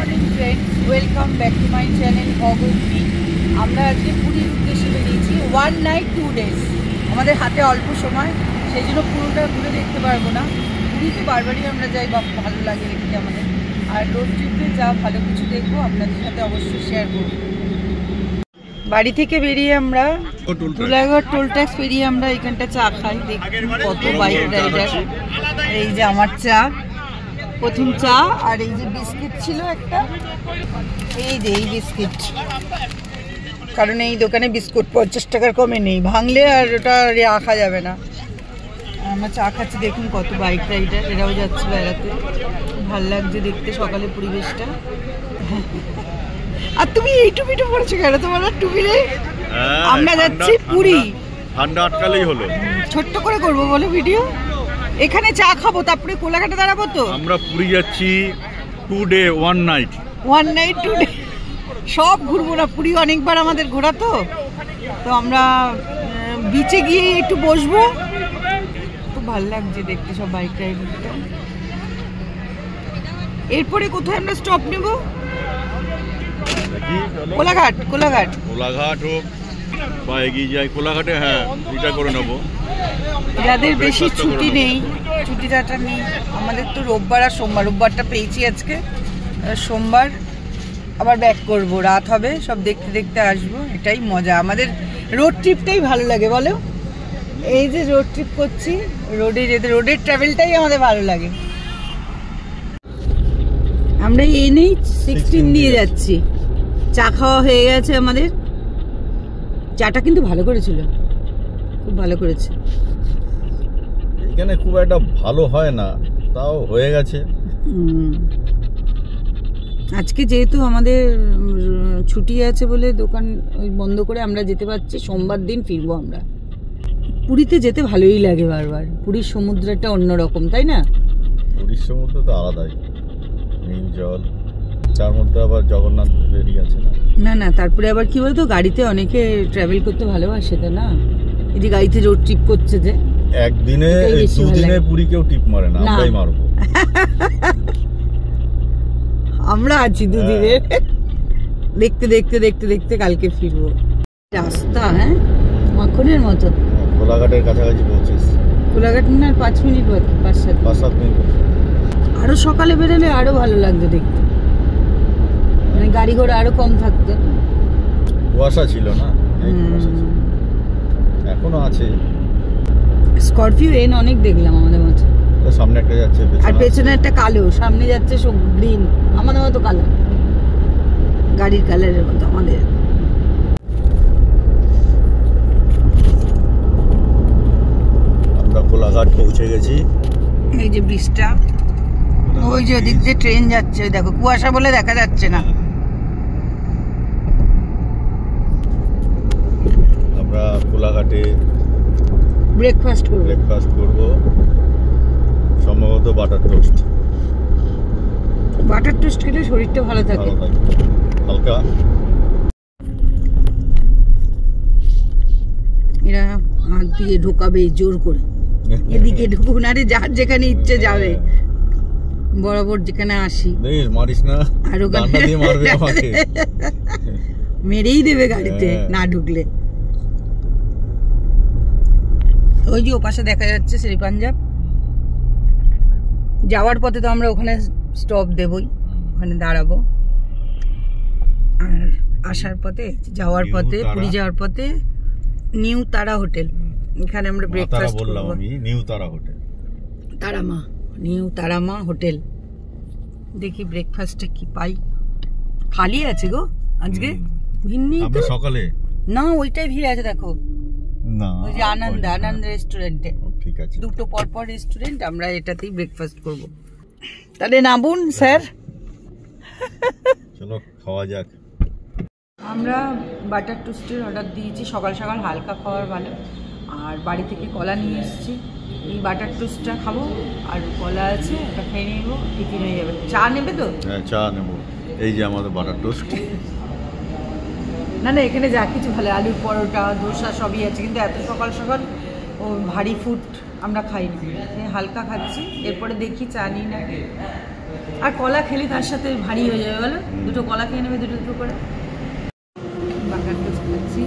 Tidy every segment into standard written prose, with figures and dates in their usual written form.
Morning friends, welcome back to my channel অগন্তি। আমরা আজকে পুরীর উদ্দেশ্যে বেরিয়েছি। 1 নাইট 2 ডেজ। আমাদের হাতে অল্প সময়, সেই জন্য পুরোটা ঘুরে দেখতে পারবো না। পুরীতে বারবারই আমরা যাই, বা ভালো লাগে দেখতে আমাদের। আর রোড ট্রিপে যা ভালো কিছু দেখবো আপনাদের সাথে অবশ্যই শেয়ার করবো। বাড়ি থেকে বেরিয়ে আমরা ধুলাগড় টোল ট্যাক্স পেরিয়ে আমরা এখানটা চা খাই। দেখুন কত বাইক রাইডার। এই যে আমার চা, প্রথম চা। আর এই যে বিস্কিট ছিল একটা, এই যে এই বিস্কিট, কারণ এই দোকানে বিস্কুট 50 টাকার কমে নেই, ভাঙলে আর ওটা রাখা যাবে না। আমরা চা খাচ্ছি, দেখুন কত বাইক রাইডার, এরাও যাচ্ছে বেড়াতে। ভাল লাগছে দেখতে সকালে পরিবেশটা। আর তুমি এই টুপিটা পড়েছো কেন? তোমার আর টুপি নেই? আমরা যাচ্ছি পুরী। ঠান্ডা আটকালেই হলো, ছোট্ট করে করবো বলো ভিডিও। এখানে চা খাবো, তারপরে কোলাঘাটে দাঁড়াবো। তো আমরা পুরী যাচ্ছি 2 ডে 1 নাইট। 1 নাইট 2 ডে সব ঘুরবো না, পুরী অনেকবার আমাদের ঘোরা। তো আমরা বিচে গিয়ে একটু বসবো, খুব ভালো লাগছে দেখতে সব বাইক রাইডারটা। এরপরে কোথায় আমরা স্টপ নেব? কোলাঘাট। কোলাঘাট হোক বা এগিয়ে যাই কোলাঘাটে। হ্যাঁ, এটা করে নেবো। যাদের বেশি ছুটি নেই, ছুটিটা নেই, আমাদের তো রোববার আর সোমবার। রোববারটা পেয়েছি আজকে, সোমবার আবার ব্যাক করব, রাত হবে। সব দেখতে দেখতে আসবো, এটাই মজা আমাদের। রোড ট্রিপটাই ভালো লাগে বলো। এই যে রোড ট্রিপ করছি, রোডে যেতে, রোডের ট্রাভেলটাই আমাদের ভালো লাগে। আমরা NH 16 দিয়ে যাচ্ছি। চা খাওয়া হয়ে গেছে আমাদের। চাটা কিন্তু ভালো করেছিল, খুব ভালো করেছে। এখানে খুব একটা ভালো হয় না, তাও হয়ে গেছে। আজকে যেহেতু আমাদের ছুটি আছে বলে দোকান বন্ধ করে আমরা যেতে পারছি। সোমবার দিন ফিরবো আমরা। পুরীতে যেতে ভালোই লাগে বারবার। পুরীর সমুদ্রটা অন্যরকম, তাই না? পুরীর সমুদ্র তো আলাদাই, নীল জল, তার মধ্যে আবার জগন্নাথ বেরিয়ে আছে না। না, তারপরে আবার কি বলতো, গাড়িতে অনেকে ট্রাভেল করতে ভালোবাসে, তাই না? এই যে গাড়িতে রোড ট্রিপ করছে, যে একদিনে 2 দিনে পুরী কেউ টিপ মারে না, আমরাই মারবো। আমরা আছি 2 দিনে। দেখতে দেখতে দেখতে দেখতে কালকে ফিরবো। রাস্তা হ্যাঁ মাখনের মতো। কোলাঘাটের কাছাকাছি পৌঁছেছি। কোলাঘাট না 5 মিনিট বাকি, 5-7 মিনিট। আরো সকালে বেরোলে আরো ভালো লাগতো দেখতে, মানে গাড়ি ঘোড়া আরো কম থাকতো। কুয়াশা ছিল না, এখনো আছে। স্করপিও এন অনেক দেখলাম আমাদের মতো। সামনে একটা যাচ্ছে, আর পেছনে একটা কালো, সামনে যাচ্ছে সব গ্রিন, আমাদের মতো কালো, গাড়ির কালারের মতো আমাদের। আমরা কোলাঘাট পৌঁছে গেছি। এই যে ব্রিজটা, ওই যে ওদিক দিয়ে ট্রেন যাচ্ছে, দেখো কুয়াশা বলে দেখা যাচ্ছে না। আমরা কোলাঘাটে ব্রেকফাস্ট করব, সম্ভবত বাটার টোস্ট। বাটার টোস্ট খেলে শরীরটা ভালো থাকে হালকা। এরা হাত দিয়ে ঢোকাবে জোর করে, এদিকে ঢুকুন, আরে যার যেখানে ইচ্ছে যাবে, বরাবর যেখানে আসি। মারিস না, আর ডান্ডা দিয়ে মারবে আমাকে, মেরেই দেবে গাড়িতে না ঢুকলে। ওই যে ওপাশে দেখা যাচ্ছে শ্রী পাঞ্জাব। যাওয়ার পথে তো আমরা ওখানে স্টপ দেবই, ওখানে দাঁড়াবো। আর আসার পথে, যাওয়ার পথে, পুরী যাওয়ার পথে নিউ তারা হোটেল, এখানে আমরা ব্রেকফাস্ট করব। নিউ তারা hotel, Tara Maa, new Tara Maa hotel. দেখি ব্রেকফাস্টে কি পাই। খালি আছে গো আজকে, ভিড় নেই তো সকালে। না, ওইটাই ভিড় আছে দেখো, না ওই যে আনন্দ রেস্টুরেন্টে। ঠিক আছে, 2টো পরপর রেস্টুরেন্ট, আমরা এটাতেই ব্রেকফাস্ট করব। তাহলে নামুন স্যার, চলো খাওয়া যাক। আমরা বাটার টোস্টের অর্ডার দিয়েছি, সকাল সকাল হালকা খাওয়ার ভালো। আর বাড়ি থেকে কলা নিয়ে এসেছি, এই বাটার টোস্টটা খাবো। আর কলা আছে, ওটা খেয়ে নেব, টিফিন হয়ে যাবে। চা নেবে তো? হ্যাঁ, চা নেব। এই যে আমাদের বাটার টোস্ট। না না, এখানে যা কিছু ভালো, আলুর পরোটা, ধোসা সবই আছে, কিন্তু এত সকাল সকাল ও ভারী ফুড আমরা খাইনি, হালকা খাচ্ছি। এরপরে দেখি চা নিই না। আর কলা খেলে তার সাথে ভারী হয়ে যাবে বলো, দুটো কলা খেয়ে নেবে দুটো দুটো করে। বাগান টোস্ট খাচ্ছি।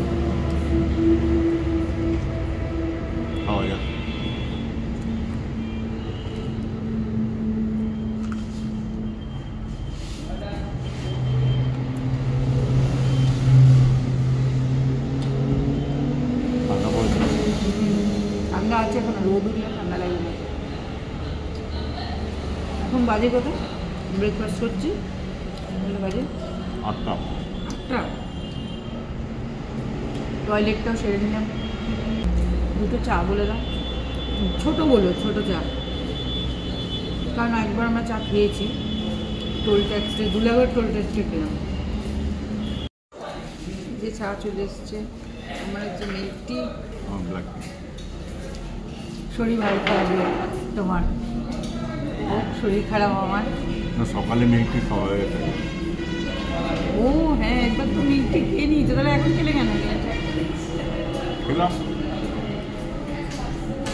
ঠান্ডা আছে এখন, রোদ উঠলে ঠান্ডা লাগবে। এখন বাজে কত? ব্রেকফাস্ট করছি বাজে 8টা। টয়লেটটাও সেরে নিলাম। দুটো চা বলে দাও, ছোটো বলো, ছোটো চা, কারণ একবার আমরা চা খেয়েছি টোল ট্যাক্সে, দুলাগড় টোল ট্যাক্সে খেলাম। যে চা চলে এসছে আমার হচ্ছে মিল্ক টি। শরীর ভালো থাকবে তোমার? শরীর খারাপ আমার। সকালে মিল্ক টি খাওয়া হয়ে গেছে। ও হ্যাঁ, একবার তো মিল্ক টি খেয়ে নিয়েছো, তাহলে এখন খেলে কেন? খেলাম।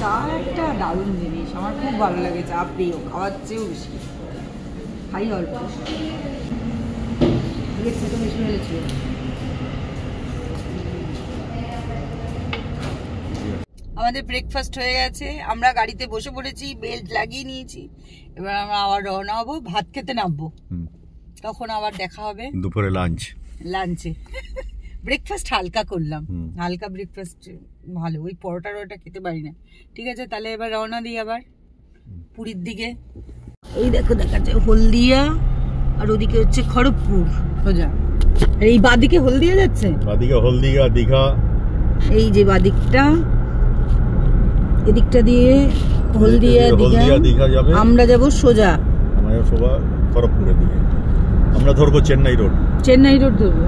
চা একটা দারুণ জিনিস, আমার খুব ভালো লাগে চা, প্রিয়, খাওয়ার চেয়েও বেশি খাই অল্প, বেশি ফেলেছি। আমাদের ব্রেকফাস্ট হয়ে গেছে, আমরা গাড়িতে বসে পড়েছি, বেল্ট লাগিয়ে নিয়েছি, এবার আমরা আবার রওনা হবো, ভাত খেতে নামবো, তখন আবার দেখা হবে দুপুরে লাঞ্চে। ব্রেকফাস্ট হালকা করলাম, হালকা ব্রেকফাস্ট ভালো, ওই পরোটার ওটা খেতে পারি না। ঠিক আছে, তাহলে এবার রওনা দিই আবার পুরীর দিকে। এই দেখো দেখা যায় হলদিয়া, আর ওদিকে হচ্ছে খড়গপুর সোজা, আর এই বাদিকে হলদিয়া যাচ্ছে, বাদিকে হলদিয়া, দীঘা। এই যে বাদিকটা, এদিকটা দিয়ে হলদিয়া দীঘা যাবে, আমরা যাব সোজা, আমরা সোজা খড়গপুরের দিকে। আমরা ধরবো চেন্নাই রোড ধরবো।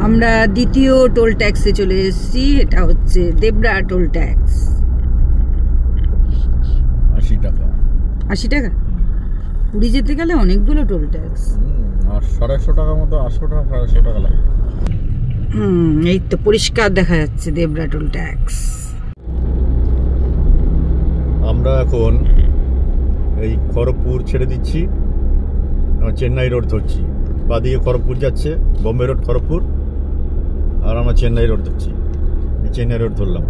আমরা দ্বিতীয় টোল ট্যাক্সে চলে এসেছি, এটা হচ্ছে দেবরা টোল ট্যাক্স। 80 টাকা। 80 টাকা? পুরী যেতে গেলে অনেকগুলো টোল ট্যাক্স। 150 টাকা মতো, 800 টাকা 150 টাকা লাগে। এই তো পরিষ্কার দেখা যাচ্ছে দেবরা টোল ট্যাক্স। আমরা এখন এই খড়গপুর ছেড়ে দিচ্ছি, চেন্নাই রোড ধরছি। বাদিকে খড়গপুর যাচ্ছে, বোম্বে রোড খড়গপুর, আর আমরা চেন্নাই রোড ধরছি। চেন্নাই রোড ধরলাম।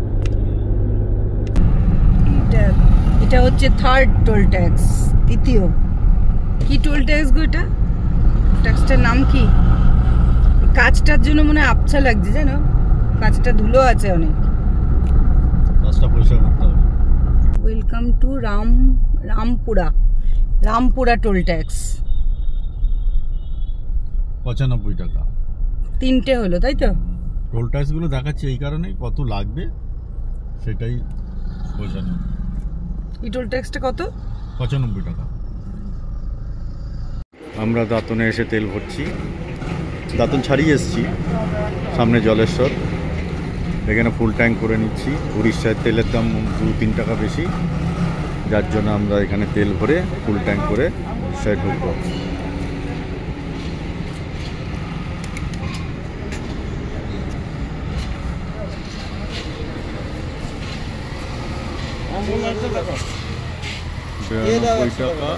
এটা হচ্ছে থার্ড টোল ট্যাক্স, তৃতীয়। কি টোল ট্যাক্স গো এটা? ট্যাক্সটার নাম কি? কাজটার জন্য মনে হয় আবছা লাগছে, জানো, কাজটা ধুলো আছে অনেক, কাজটা পরিষ্কার করতে হবে। Welcome to Rampura toll tax. 95 টাকা। 3টে হলো, তাই তো? টোল ট্যাক্স গুলো দেখাচ্ছে এই কারণে, কত লাগবে সেটাই বোঝানো। এই টোল ট্যাক্সটা কত? 95 টাকা। আমরা দাঁতনে এসে তেল ভরছি, দাঁতন ছাড়িয়ে এসেছি, সামনে জলেশ্বর, এখানে ফুল ট্যাঙ্ক করে নিচ্ছি। উড়িষ্যায় তেলের দাম 2-3 টাকা বেশি, যার জন্য আমরা এখানে তেল ভরে ফুল ট্যাঙ্ক করে উড়িষ্যায় ঢুকবো। টাকা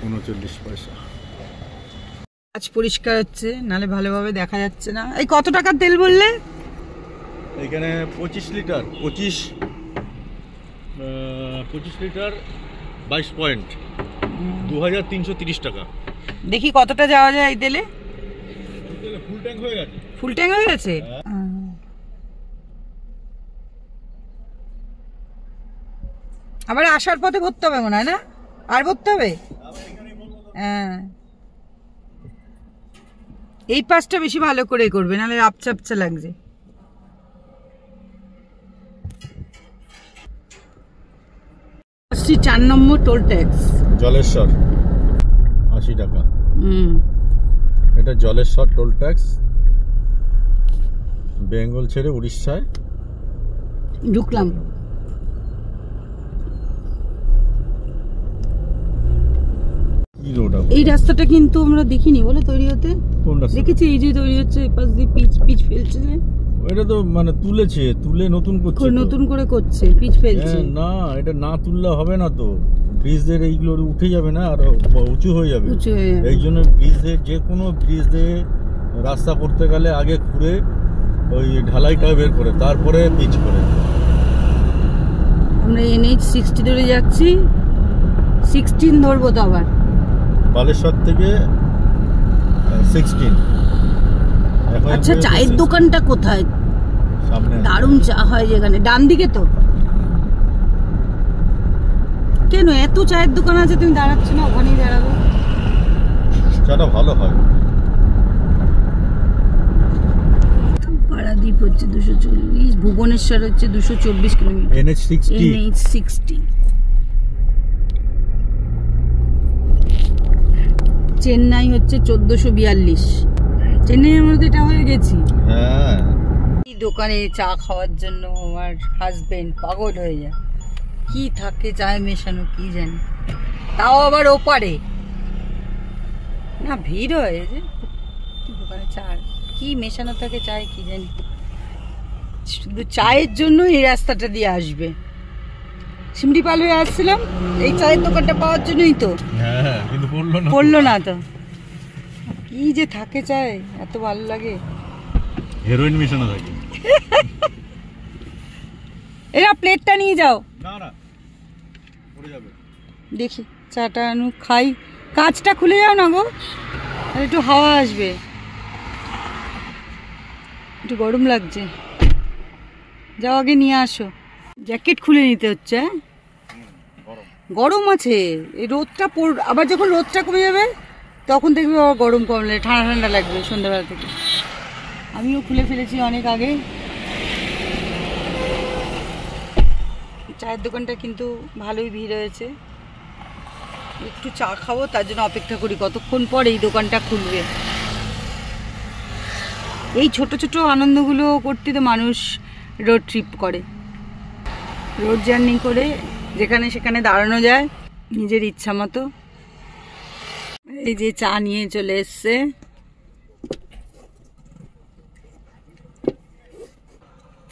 39 পয়সা। আজ পরিষ্কার হচ্ছে, নালে ভালোভাবে দেখা যাচ্ছে না। এই কত টাকার তেল বললে? এখানে 25 লিটার 25 লিটার 22 পয়েন্ট, 2330 টাকা। দেখি কতটা যাওয়া যায় এই তেলে। ফুল ট্যাঙ্ক হয়ে গেছে। ফুল ট্যাঙ্ক হয়ে গেছে? আবার আসার পথে ভরতে হবে মনে হয়, না? আর ভরতে হবে? হ্যাঁ, এই পাশটা বেশি ভালো করে করবে, নাহলে আপচা আপচা লাগছে। আসছি 4 নম্বর টোল ট্যাক্স, জলেশ্বর 80 টাকা। এটা জলেশ্বর টোল ট্যাক্স, বেঙ্গল ছেড়ে উড়িষ্যায় ঢুকলাম। এই রাস্তাটা কিন্তু আমরা দেখিনি বলে তৈরি হতে। দেখেছি এই যে তৈরি হচ্ছে, এই পাশ দিয়ে পিচ ফেলছে, এটা তো মানে তুলে নতুন করছে, নতুন করে করছে, পিচ ফেলছে। না এটা না তুললে হবে না তো, ব্রিজের এইগুলো উঠে যাবে না, আর উঁচু হয়ে যাবে। এই জন্য ব্রিজের যে কোনো ব্রিজে রাস্তা করতে গেলে আগে খুঁড়ে ওই ঢালাইটা বের করে তারপরে পিচ করে। আমরা NH 60 ধরে যাচ্ছি, 16 ধরবো তো আবার, বালেশ্বর থেকে 16। আচ্ছা, চায়ের দোকানটা কোথায়? সামনে দারুণ চা হয় যেখানে, ডান দিকে তো। কেন এত চায়ের দোকান আছে, তুমি দাঁড়াচ্ছ না? ওখানেই দাঁড়াবো। চাটা ভালো হয়। পারাদ্বীপ হচ্ছে 240, ভুবনেশ্বর হচ্ছে 224 কিলোমিটার। NH 60। চেন্নাই হচ্ছে 1442। চেন্নাইয়ের মধ্যে এটা হয়ে গেছি। হ্যাঁ, এই দোকানে চা খাওয়ার জন্য আমার হাজবেন্ড পাগল হয়ে যায়। কি থাকে চায় মেশানো কি জানি, তাও আবার ওপারে না ভিড় হয় যে দোকানে, চা কি মেশানো থাকে চায় কি জানি, শুধু চায়ের জন্য এই রাস্তাটা দিয়ে আসবে। সিমড়িপাল হয়ে আসছিলাম এই চায়ের দোকানটা পাওয়ার জন্যই তো। হ্যাঁ, কিন্তু পড়লো না তো। কি যে থাকে চায়, এত ভালো লাগে। হেরোইন মিশানো থাকে। এরা প্লেটটা নিয়ে যাও। না পড়ে যাবে। দেখি চাটা আনু খাই। কাঁচটা খুলে যাও না গো, আর একটু হাওয়া আসবে, একটু গরম লাগছে। যাও আগে নিয়ে আসো। জ্যাকেট খুলে নিতে হচ্ছে। গরম আছে, এই রোদটা আবার যখন রোদটা কমে যাবে তখন দেখবি আবার গরম কমলে ঠান্ডা ঠান্ডা লাগবে সন্ধ্যাবেলা থেকে। আমিও খুলে ফেলেছি অনেক আগে। চায়ের দোকানটা কিন্তু ভালোই ভিড় হয়েছে। একটু চা খাবো, তার জন্য অপেক্ষা করি কতক্ষণ পর এই দোকানটা খুলবে। এই ছোট ছোট আনন্দগুলো করতে তো মানুষ রোড ট্রিপ করে, রোড জার্নি করে যেখানে সেখানে দাঁড়ানো যায় নিজের ইচ্ছা মতো। এই যে চা নিয়ে চলে এসছে।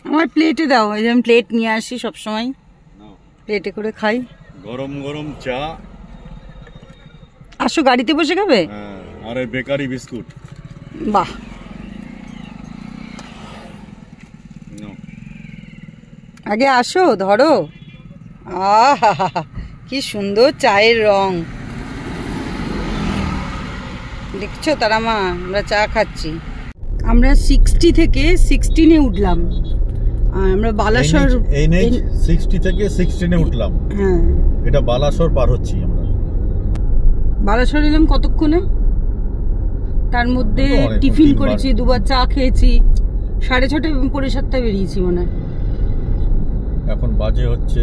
আমার প্লেটে দাও, এই যে আমি প্লেট নিয়ে আসি সবসময়, প্লেটে করে খাই। গরম গরম চা। আসো, গাড়িতে বসে খাবে? আর এই বেকারি বিস্কুট। বাহ, আগে আসো, ধরো। আহা, কি সুন্দর চায়ের রং দেখছো তারা মা? আমরা চা খাচ্ছি। আমরা 60 থেকে 16-এ উঠলাম। আমরা বালাসর NH 60 থেকে 16-এ উঠলাম। হ্যাঁ, এটা বালাসর পার হচ্ছি আমরা। বালাসর এলাম কতক্ষণে, তার মধ্যে টিফিন করেছি, দুবার চা খেয়েছি, 6:30 পৌনে 7টায় বেরিয়েছি মনে হয়। এখন বাজে হচ্ছে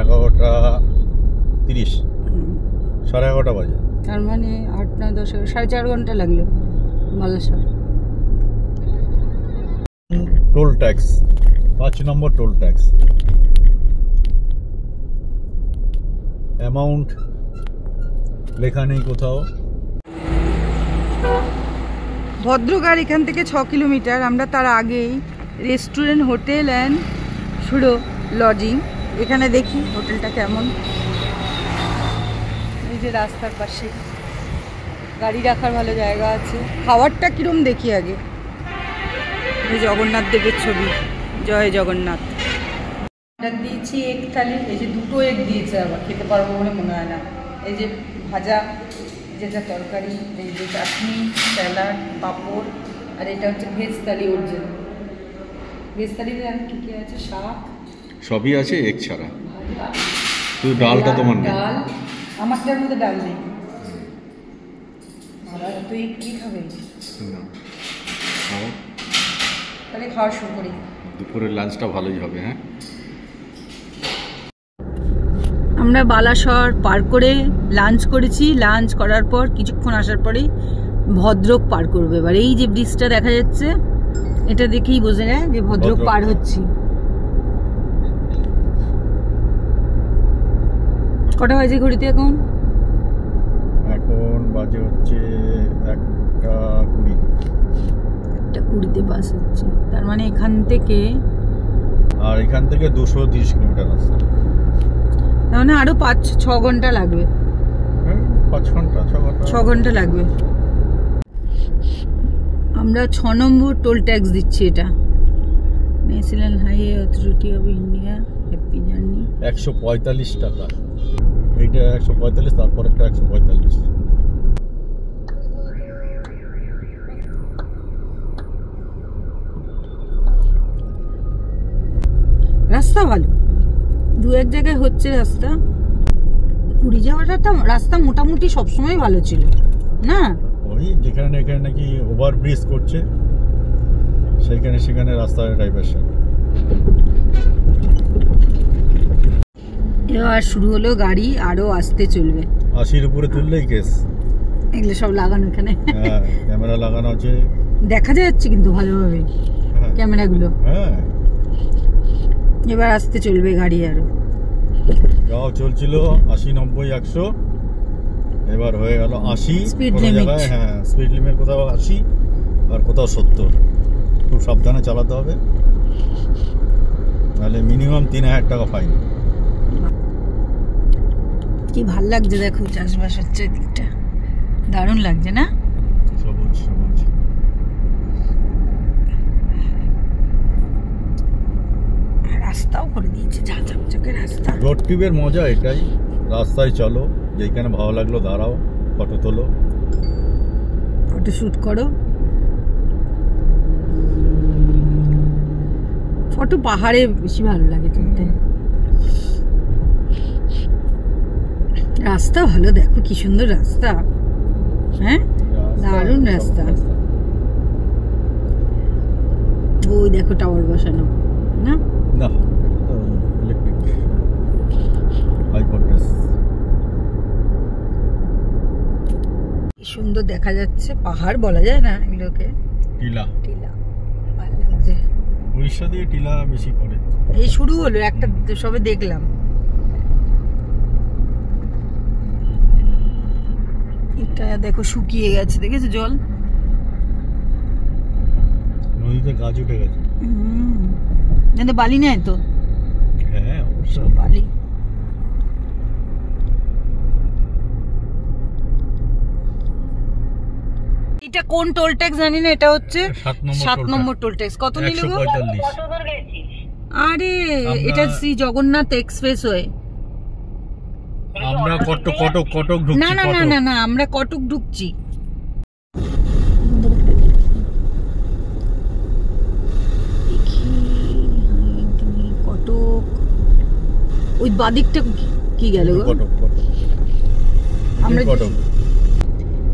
11:30, 11:30 বাজে। তার মানে 8, 9, 10, 4.5 ঘন্টা লাগলো বালাসর। টোল ট্যাক্স, 5 নম্বর টোল ট্যাক্স। অ্যামাউন্ট লেখা নেই কোথাও। ভদ্রকার এখান থেকে 6 কিলোমিটার। আমরা তার আগেই রেস্টুরেন্ট, হোটেল অ্যান্ড সুরো লজিং, এখানে দেখি হোটেলটা কেমন। এই যে রাস্তার পাশে গাড়ি রাখার ভালো জায়গা আছে। খাবারটা কিরম দেখি আগে। এই জগন্নাথ দেবের ছবি, জয় জগন্নাথ। দিয়েছি এগ থালি, এই যে 2টো এগ দিয়েছে, আবার খেতে পারবো বলে মনে হয় না। এই যে ভাজা, যেটা তরকারি, এই যে চাটনি, স্যালাড, পাঁপড়, আর এটা হচ্ছে ভেজ থালি অরিজিনাল। ভেজ থালিতে আর কী কী আছে? শাক সবই আছে, এগ ছাড়া। শুধু ডালটা তোমার নেই। ডাল, আমারটার মধ্যে ডাল নেই। আর তুই কি খাবে? তাহলে খাওয়া শুরু করি। দুপুরের লাঞ্চটা ভালোই হবে। হ্যাঁ, আমরা বালাসর পার করে লাঞ্চ করেছি। লাঞ্চ করার পর কিছুক্ষণ আসার পরেই ভদ্রক পার করবে। এবার এই যে ব্রিজটা দেখা যাচ্ছে, এটা দেখেই বোঝা যায় যে ভদ্রক পার হচ্ছি। কটা বাজে ঘড়িতে এখন? এখন বাজে হচ্ছে 1:20। এটা 20-তে পাস হচ্ছে, তার মানে এখান থেকে আর এখান থেকে 230 কিলোমিটার রাস্তা, তার মানে আরো 5-6 ঘন্টা লাগবে। 5 ঘন্টা 6 ঘন্টা লাগবে। আমরা 6 নম্বর টোল ট্যাক্স দিচ্ছি। এটা national highway authority of India. Happy journey. 145 টাকা, এইটা 145, তারপরেরটা 145। রাস্তা ভালো, 2-1 জায়গায় হচ্ছে রাস্তা। পুরী যাওয়াটা রাস্তা মোটামুটি সবসময় ভালো ছিল না? ওই যেখানে এখানে নাকি ওভার ব্রিজ করছে, সেখানে রাস্তার ডাইভারশন। এবার শুরু হলো গাড়ি, আরো আসতে চলবে। 80-র উপরে তুললেই কেস। এগুলো সব লাগানো এখানে, হ্যাঁ, ক্যামেরা লাগানো আছে, দেখা যাচ্ছে কিন্তু ভালোভাবে ক্যামেরাগুলো। হ্যাঁ, এবার আসতে চলবে গাড়ি আরো। যাও চলছিল 80, 90, 100, এবার হয়ে গেল 80। Speed কোনো limit। জায়গায় হ্যাঁ, স্পিড লিমিট কোথাও 80 আর কোথাও 70। খুব সাবধানে চালাতে হবে, নাহলে মিনিমাম 3000 টাকা ফাইন। কি ভাল লাগছে দেখো, চাষবাস হচ্ছে দিকটা, দারুণ লাগছে না? সবুজ সবুজ। রাস্তাও করে দিয়েছে, যা চকচকে রাস্তা। রোড ট্রিপের মজা এটাই, রাস্তায় চলো, যেখানে ভালো লাগলো দাঁড়াও, ফটো তোলো, ফটো শুট করো। ফটো পাহাড়ে বেশি ভালো লাগে তুলতে। রাস্তা ভালো, দেখো কি সুন্দর রাস্তা। হ্যাঁ, দারুণ রাস্তা। ওই দেখো টাওয়ার বসানো না? না, ইলেকট্রিক হাই ভোল্টেজ। কি সুন্দর দেখা যাচ্ছে, পাহাড় বলা যায় না এগুলোকে, টিলা। টিলা। ভালো লাগছে। উড়িষ্যা দিয়ে টিলা বেশি পড়ে। এই শুরু হলো একটা, সবে দেখলাম। এটা দেখো শুকিয়ে গেছে, দেখেছো জল? নদীতে গাছ উঠে গেছে। কিন্তু বালি নেই তো। হ্যাঁ, অবশ্যই বালি। এটা কোন টোল ট্যাক্স জানি না, এটা হচ্ছে 7 নম্বর টোল ট্যাক্স। কত নিল গো? 145। আরে এটা শ্রী জগন্নাথ এক্সপ্রেস ওয়ে। আমরা কটক ঢুকছি। না না না না না, আমরা কটক ঢুকছি। কটক, ওই বাদিকটা কি গেল গো? কটক। আমরা কটক।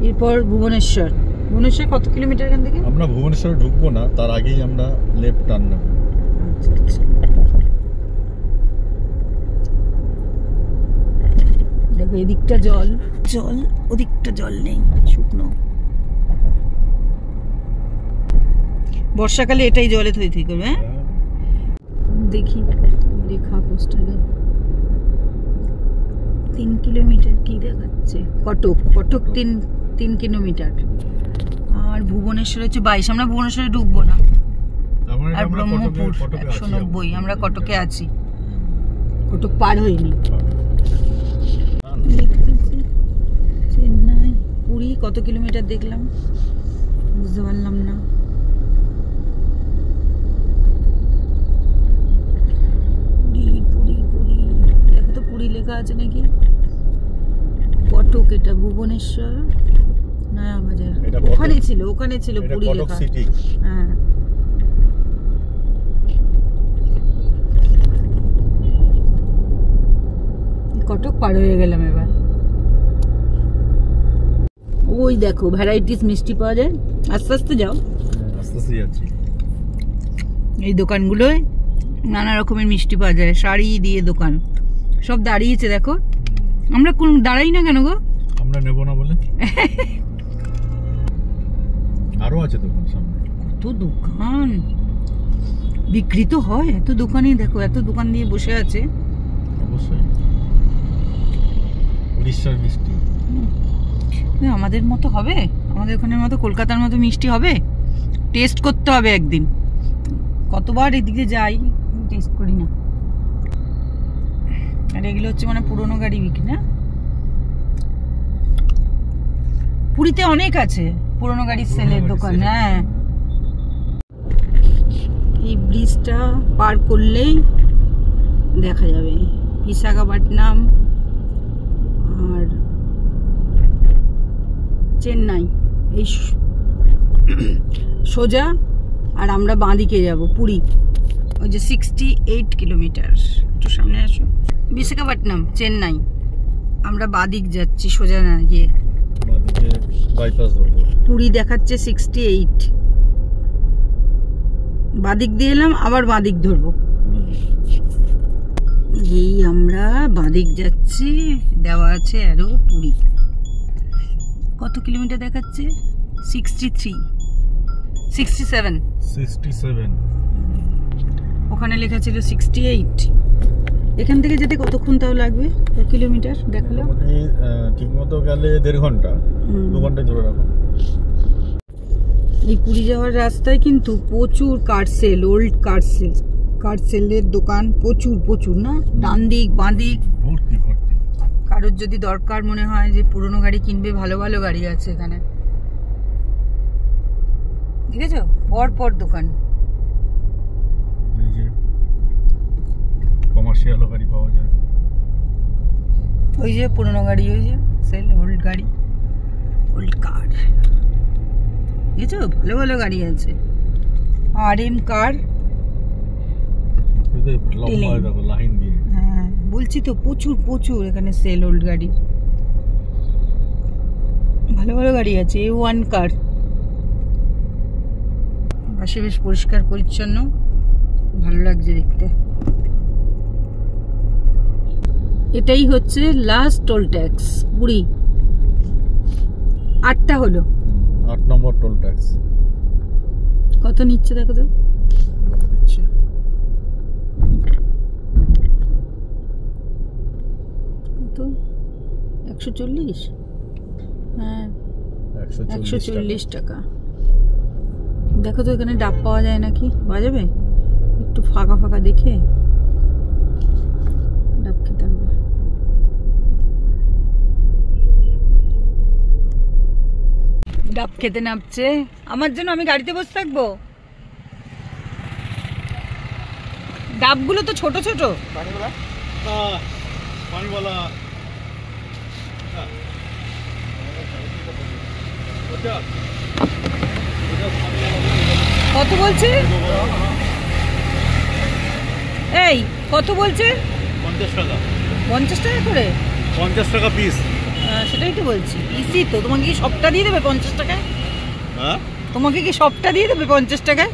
এরপর ভুবনেশ্বর। ভুবনেশ্বর কত কিলোমিটার এখান থেকে? আমরা ভুবনেশ্বরে ঢুকবো না, তার আগেই আমরা লেফট টার্ন নেব। দেখো এদিকটা জল, ওদিকটা জল নেই, শুকনো। বর্ষাকালে এটাই জলে থই থই করবে। দেখি লেখা পোস্টারে 3 কিলোমিটার কি দেখাচ্ছে? কটক 3 কিলোমিটার। আর ভুবনেশ্বর হচ্ছে 22। আমরা ভুবনেশ্বরে ঢুকবো না। আর ব্রহ্মপুর 190। আমরা কটকে আছি, কটক পার হইনি। চেন্নাই, পুরী কত কিলোমিটার দেখলাম, বুঝতে পারলাম না। পুরী দেখো তো, পুরী লেখা আছে নাকি? কটক, এটা ভুবনেশ্বর নয়া বাজার। ওখানে ছিল পুরী লেখা। হ্যাঁ, কটক পার হয়ে গেলাম এবার। ওই দেখো ভ্যারাইটিস মিষ্টি পাওয়া যায়। আস্তে আস্তে যাও, আস্তে আস্তে যাচ্ছি। এই দোকানগুলোয় নানা রকমের মিষ্টি পাওয়া যায়, শাড়ি দিয়ে দোকান সব দাঁড়িয়েছে। দেখো আমরা কোন দাঁড়াই না কেন গো? আমরা নেব না বলে। আরো আছে দোকান সামনে, কত দোকান বিক্রি তো হয়, এত দোকানে দেখো, এত দোকান দিয়ে বসে আছে। অবশ্যই উড়িষ্যার মিষ্টি। আমাদের মতো হবে? আমাদের ওখানের মতো কলকাতার মতো মিষ্টি হবে? টেস্ট করতে হবে একদিন। কতবার এদিকে যাই, টেস্ট করি না। আর এগুলো হচ্ছে মানে পুরোনো গাড়ি বিক্রি না? পুরীতে অনেক আছে পুরোনো গাড়ির সেলের দোকান। হ্যাঁ, এই ব্রিজটা পার করলেই দেখা যাবে বিশাখাপট্টনম আর চেন্নাই। এই সোজা, আর আমরা বাঁদিকে যাব পুরী। ওই যে 68 কিলোমিটার। একটু সামনে আসো। বিশাখাপট্টনম, চেন্নাই, আমরা বাঁদিক যাচ্ছি, সোজা না গিয়ে বাইপাস ধরবো। পুরী দেখাচ্ছে 68, বাঁদিক দিয়ে এলাম, আবার বাঁদিক ধরবো। এই আমরা বাঁদিক যাচ্ছি, দেওয়া আছে আরো পুরী। কত কিলোমিটার দেখাচ্ছে? 63, 67। ওখানে লেখা ছিল 68। এখান থেকে যেতে কতক্ষণ তাও লাগবে? কত কিলোমিটার দেখালো? ঠিক মতো গেলে 1.5 ঘন্টা, 2 ঘন্টায় ধরে রাখো। এই পুরী যাওয়ার রাস্তায় কিন্তু প্রচুর কারসেল, ওল্ড কারসেলের দোকান প্রচুর না? ডান দিক বাঁ দিক ভর্তি। কারোর যদি দরকার মনে হয় যে পুরনো গাড়ি কিনবে, ভালো ভালো গাড়ি আছে এখানে, ঠিক আছে? পর দোকান। এই যে কমার্শিয়াল গাড়ি পাওয়া যায়। ওই যে পুরনো গাড়ি, ওই যে সেল, ওল্ড গাড়ি, ওল্ড কার, বুঝেছো? ভালো ভালো গাড়ি আছে। RM কার, লাইন দিয়ে। হ্যাঁ বলছি তো, প্রচুর এখানে সেল ওল্ড গাড়ি, ভালো ভালো গাড়ি আছে। A1 কার, পাশে বেশ পরিষ্কার পরিচ্ছন্ন, ভালো লাগছে দেখতে। এটাই হচ্ছে লাস্ট টোল ট্যাক্স পুরী। 8টা হলো, 8 নম্বর টোল ট্যাক্স। কত নিচ্ছে দেখো তো? দিচ্ছে কত? 140। হ্যাঁ, 140 টাকা। দেখো তো এখানে ডাব পাওয়া যায় নাকি, বাজাবে? একটু ফাঁকা দেখে ডাব খেতে হবে। ডাব খেতে নামছে আমার জন্য, আমি গাড়িতে বসে থাকবো? ডাবগুলো তো ছোট। কত বলছে? এই কত বলছে? 50 টাকা। 50 টাকা করে? 50 টাকা পিস। সেটাই তো বলছি, ইসি তো। তোমাকে কি সবটা দিয়ে দেবে 50 টাকায়? হ্যাঁ, তোমাকে কি সবটা দিয়ে দেবে 50 টাকায়?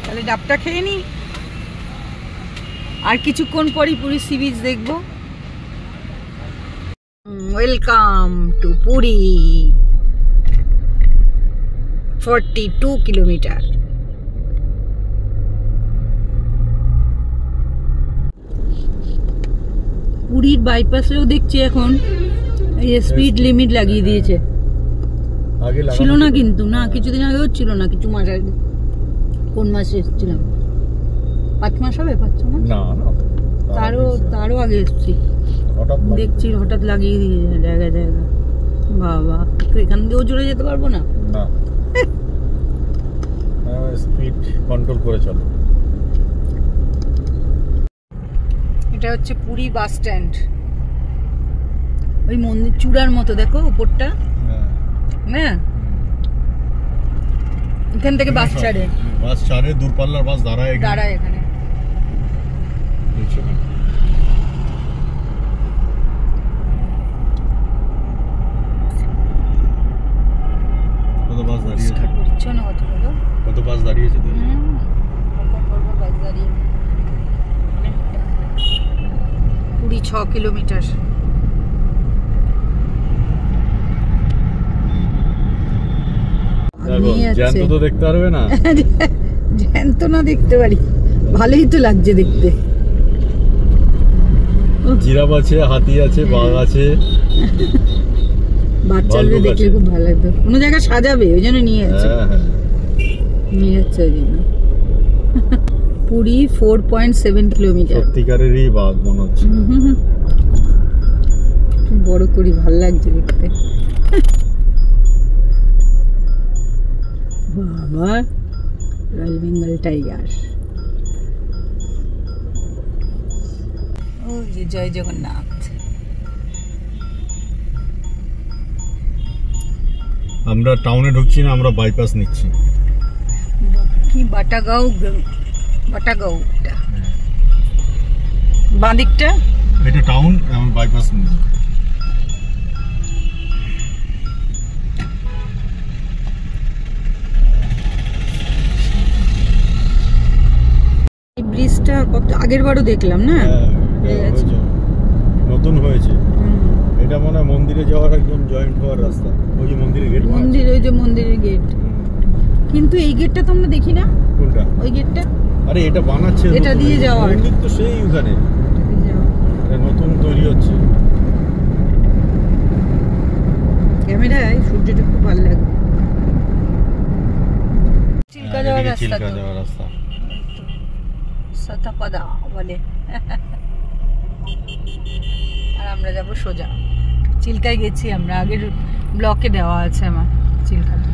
তাহলে ডাবটা খেয়ে নি, আর কিছুক্ষণ পরই পুরী সি বিচ দেখবো। Welcome to Puri, 42 kilometre. পুরীর বাইপাসেও দেখছি এখন স্পিড লিমিট লাগিয়ে দিয়েছে। আগে ছিল না কিন্তু, না কিছুদিন আগেও ছিল না, কিছু মাস আগে। কোন মাসে এসেছিলাম? 5 মাস হবে, 5-6 মাস না, তারও আগে এসেছি। দেখছি হঠাৎ লাগিয়ে দিয়েছে জায়গা। বাবা, তো এখান দিয়েও জোরে যেতে পারবো না? না, স্পিড কন্ট্রোল করে চলো। এটা হচ্ছে পুরী বাস স্ট্যান্ড। ওই মন্দির চূড়ার মতো, দেখো উপরটা। হ্যাঁ, এখান থেকে বাস ছাড়ে, দূরপাল্লার বাস দাঁড়ায় এখানে। কত বাস দাঁড়িয়েছে? কত বাস দাঁড়িয়েছে? পুরী 6 কিলোমিটার। জ্যান্ত তো দেখতে পারবে না। জ্যান্ত না দেখতে পারি, ভালোই তো লাগছে দেখতে। জিরাফ আছে, হাতি আছে, বাঘ আছে। বাচ্চাদের দেখলে খুব ভালো লাগবে, কোনো জায়গায় সাজাবে ওই জন্য নিয়ে যাচ্ছে। নিয়ে যাচ্ছে ওই জন্য। পুরী 4.7 কিলোমিটার। সত্যিকারেরই বাঘ মনে হচ্ছে। বড় করি, ভালো লাগছে দেখতে। বাবা, রয়্যাল বেঙ্গল টাইগার। ও যে জয় জগন্নাথ। আমরা টাউনে ঢুকছি না, আমরা বাইপাস নিচ্ছি। কি বাটাগাঁও, বাটাগাঁও বাঁ দিকটা, এটা টাউন, আমরা বাইপাস নিচ্ছি। এই ব্রিজটা কত আগের বারও দেখলাম না, নতুন হয়েছে। এটা মনে হয় মন্দিরে যাওয়ার একদম জয়েন্ট হওয়ার রাস্তা। ওই যে মন্দিরের গেট, মন্দির, ওই যে মন্দিরের গেট। কিন্তু এই গেটটা তো আমরা দেখি না। কোনটা? ওই গেটটা। আরে এটা বানাচ্ছে, এটা দিয়ে যাওয়ার মন্দির তো সেই ওখানে, এটা নতুন তৈরি হচ্ছে। ক্যামেরায় সূর্যটা খুব ভালো লাগে। চিল্কা যাওয়ার রাস্তা, চিল্কা যাওয়ার রাস্তা সাতাপাদা বলে। আর আমরা যাব সোজা চিল্কায়। গেছি আমরা, আগের ব্লকে দেওয়া আছে আমার চিল্কাটা।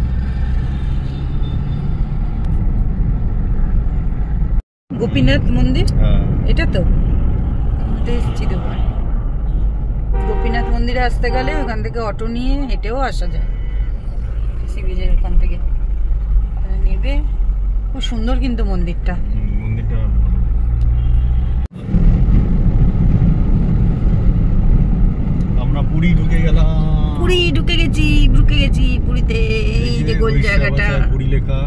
গোপীনাথ মন্দির, এটা তো এসেছি দুবার। গোপীনাথ মন্দিরে আসতে গেলে ওখান থেকে অটো নিয়ে হেঁটেও আসা যায়, সি বিচের ওখান থেকে নেবে। খুব সুন্দর কিন্তু মন্দিরটা। আমরা পুরী ঢুকে গেলাম। পুরী ঢুকে গেছি, পুরীতে। এই যে গোল জায়গাটা, পুরী লেখা,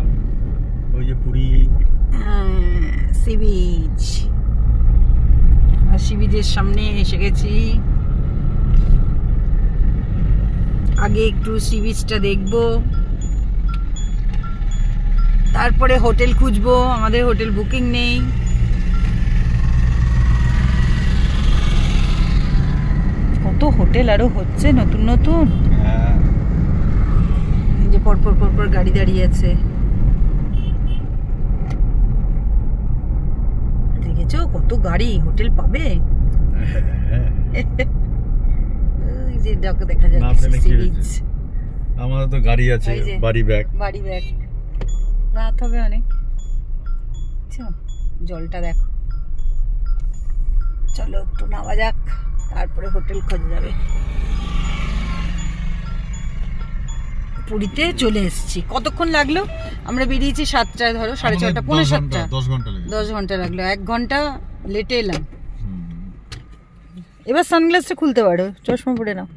ওই যে পুরী সি বিচ। আর সি বিচের সামনে এসে গেছি। আগে একটু সি বিচটা দেখবো, তারপরে হোটেল খুঁজবো। আমাদের হোটেল বুকিং নেই। কত হোটেল আরো হচ্ছে নতুন নতুন, যে পরপর পরপর গাড়ি দাঁড়িয়ে আছে। দেখেছো কত গাড়ি, হোটেল পাবে। ওই যে দেখা যাচ্ছে সি বিচ। আমাদের তো গাড়ি আছে, বাড়ি ব্যাগ রাত হবে অনেক। জলটা দেখো। চলো একটু নামা যাক, তারপরে হোটেল খোঁজা যাবে। পুরীতে চলে এসেছি। কতক্ষণ লাগলো? আমরা বেরিয়েছি 7টায়, ধরো 6:30, 6:45, 10 ঘন্টা লাগলো। 1 ঘন্টা লেটে এলাম। এবার সানগ্লাসটা খুলতে পারো, চশমা পরে নাও।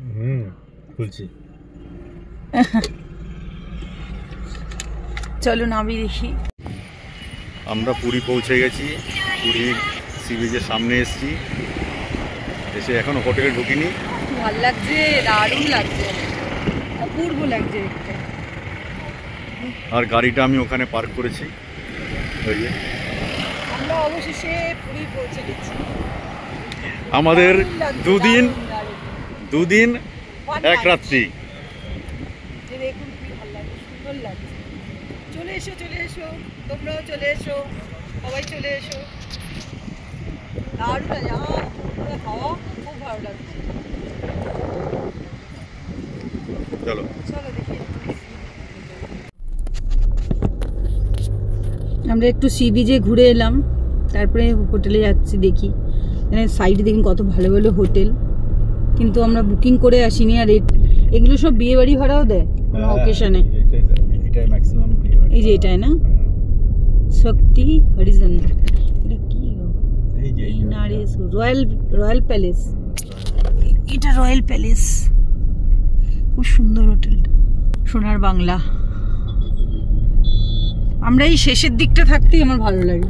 খুলছি। চলো নামি দেখি। আমরা পুরী পৌঁছে গেছি। পুরী সি বিচের সামনে এসেছি, এসে এখনো হোটেলে ঢুকিনি। ভালো লাগছে, দারুণ লাগছে, অপূর্ব লাগছে দেখতে। আর গাড়িটা আমি ওখানে পার্ক করেছি। ওই যে আমরা অবশেষে পুরী পৌঁছে গেছি। আমাদের দুদিন 1 রাত্রি। দেখুন কি ভালো লাগছে, সুন্দর লাগছে। চলে এসো, তোমরাও চলে এসো, সবাই চলে এসো। দারুণ লাগে, হাওয়া খুব ভালো লাগছে। চলো দেখি। আমরা একটু সি বিচে ঘুরে এলাম, তারপরে হোটেলে যাচ্ছি। দেখি মানে সাইডে দেখুন কত ভালো ভালো হোটেল, কিন্তু আমরা বুকিং করে আসিনি। আর এগুলো সব বিয়ে বাড়ি ভাড়াও দেয় কোনো অকেশনে। এই যে এটাই না, শক্তি হরিজন। এটা কি রয়্যাল প্যালেস। এটা রয়্যাল প্যালেস, খুব সুন্দর হোটেলটা, সোনার বাংলা। আমরা এই শেষের দিকটা থাকতেই আমার ভালো লাগে।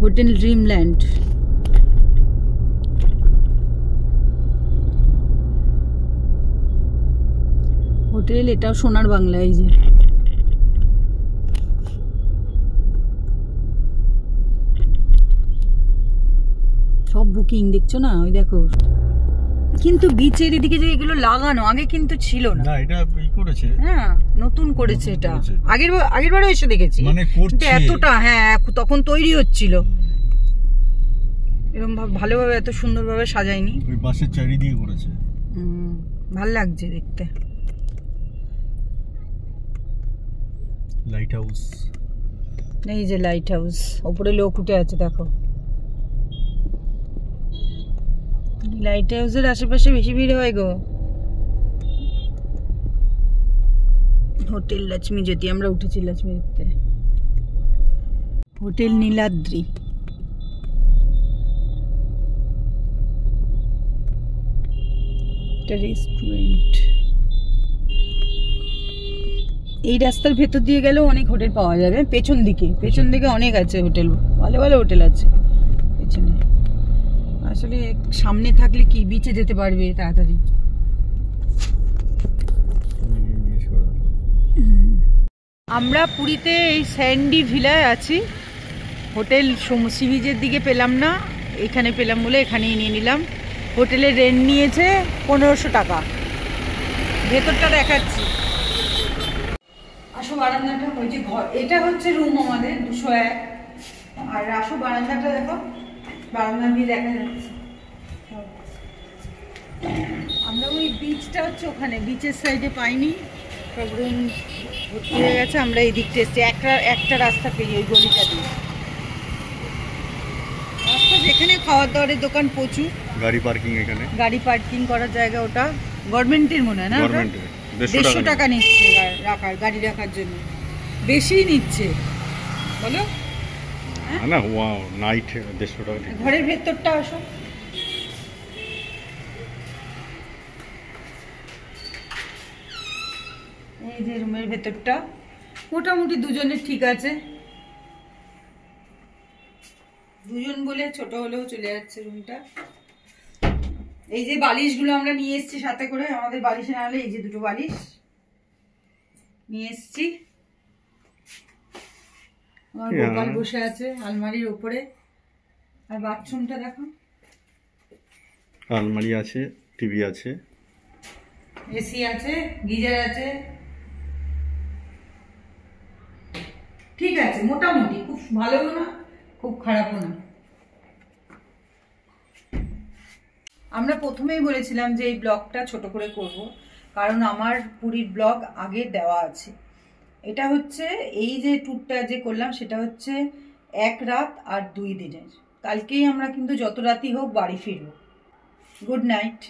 Hotel Dreamland. হোটেল, এটাও সোনার বাংলা। এই যে সব বুকিং, দেখছো না? ওই দেখো কিন্তু বিচের এদিকে যে এগুলো লাগানো আগে কিন্তু ছিল না। না এটা ই করেছে, হ্যাঁ নতুন করেছে নতুন এটা। করেছে। আগের বারও এসে দেখেছি, মানে করছে। কিন্তু এতটা হ্যাঁ তখন তৈরি হচ্ছিল, এরকম ভালোভাবে এত সুন্দরভাবে সাজায়নি। ওই বাসের চারি দিয়ে করেছে। ভাল লাগছে দেখতে। লাইট হাউস, এই যে লাইট হাউস, ওপরে লোক উঠে আছে দেখো। লাইট হাউসের আশেপাশে বেশি ভিড় হয় গো। হোটেল লক্ষ্মী জ্যোতি, আমরা উঠেছি লক্ষ্মী জ্যোতিতে। হোটেল নীলাদ্রি, একটা রেস্টুরেন্ট। এই রাস্তার ভেতর দিয়ে গেলেও অনেক হোটেল পাওয়া যাবে। পেছন দিকে অনেক আছে হোটেল, ভালো ভালো হোটেল আছে পেছনে। আসলে সামনে থাকলে কি বিচে যেতে পারবে তাড়াতাড়ি। আমরা পুরীতে এই স্যান্ডি ভিলায় আছি। হোটেল সি বিচের দিকে পেলাম না, এখানে পেলাম বলে এখানেই নিয়ে নিলাম। হোটেলের রেন্ট নিয়েছে 1500 টাকা। ভেতরটা দেখাচ্ছি। আসো বারান্দাটা, ওই যে ঘর, এটা হচ্ছে রুম আমাদের 201। আর আসো বারান্দাটা দেখো, বারান্দা দিয়ে দেখা যাচ্ছে। আমরা ওই বিচটা হচ্ছে ওখানে, বিচের সাইডে পাইনি, সব রুম ভর্তি হয়ে গেছে। আমরা এই দিকটা এসছি, একটা রাস্তা পেয়ে ওই গলিটা দিয়ে। রাস্তা যেখানে খাওয়ার দাওয়ারের দোকান প্রচুর, গাড়ি পার্কিং, এখানে গাড়ি পার্কিং করার জায়গা। ওটা গভর্নমেন্টের মনে হয় না, গভর্নমেন্টের 150 টাকা নিচ্ছে গাড়ি রাখার জন্য। বেশি নিচ্ছে বলো না? ওয়াও, নাইট 150 টাকা। ঘরের ভেতরটা আসো। এই যে রুমের ভেতরটা মোটামুটি দুজনের ঠিক আছে, দুজন বলে ছোট হলেও চলে যাচ্ছে রুমটা। এই যে বালিশগুলো আমরা নিয়ে এসেছি সাথে করে, আমাদের বালিশে না হলে এই যে দুটো বালিশ নিয়ে এসেছি। আমার গোপাল বসে আছে আলমারির উপরে। আর বাথরুমটা দেখো, আলমারি আছে, টিভি আছে, এসি আছে, গিজার আছে, ঠিক আছে মোটামুটি। খুব ভালোও না খুব খারাপও না। আমরা প্রথমেই বলেছিলাম যে এই ব্লগটা ছোট করে করব, কারণ আমার পুরীর ব্লগ আগে দেওয়া আছে। এটা হচ্ছে এই যে ট্যুরটা যে করলাম সেটা হচ্ছে 1 রাত আর 2 দিনের। কালকেই আমরা কিন্তু যত রাতই হোক বাড়ি ফিরবো। Good night.